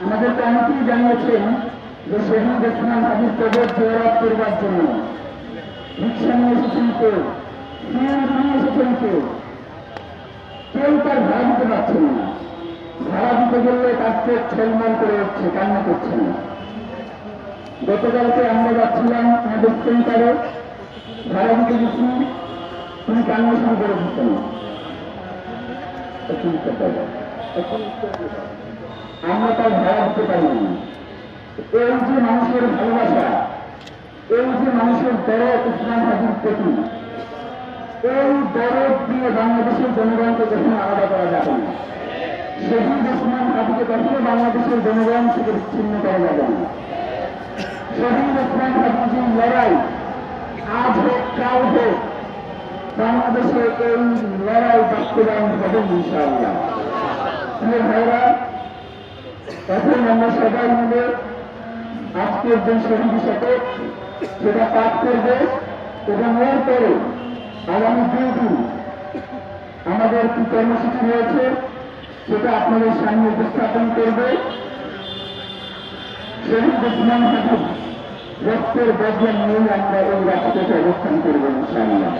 আমাদেরকে অনেকেই জানিয়েছেন যে শহীদ ওসমান হাদির কবর জিয়ারত করবার জন্য রিক্সা নিয়ে এসেছেন কেউ, সিএনজি নিয়ে এসেছেন কেউ, কেউ তার ভাড়া দিতে পারছেন না। ভাড়া দিতে গেলে তার চোখ ছলমল করে উঠছে, কান্না করছে না। গতকালকে আমরা যাচ্ছিলাম আমাদের সেন্টারে, ভাড়া দিতে গেছি, তুমি কান্না শুরু করে দিচ্ছেন না। আমরা তার ভাড়া দিতে পারি না। এই যে মানুষের ভালোবাসা, এই যে মানুষের দরদ ওসমান হাদির প্রতি, এই দরদ দিয়ে বাংলাদেশের জনগণকে কখনো আলাদা করা যাবে না। শহীদ ওসমান হাদিকে কখনো বাংলাদেশের জনগণ থেকে বিচ্ছিন্ন করা যাবে না। শহীদ ওসমান হাদির যে লড়াই, আজ হোক কাল হোক, বাংলাদেশে এই লড়াই বাস্তবায়ন হবে ইনশাআল্লাহ। প্রিয় ভাইরা, এখন আমরা সবাই মিলে আজকের যে শহীদ শপথ সেটা পাঠ করবে এবং এর পরে আগামী 2 দিন আমাদের কি কর্মসূচি রয়েছে সেটা আপনাদের সামনে উপস্থাপন করবে। শহীদ ওসমান হাদির রক্তের বদলা নিয়ে আমরা এই রাজপথে অবস্থান করবো ইনশাআল্লাহ।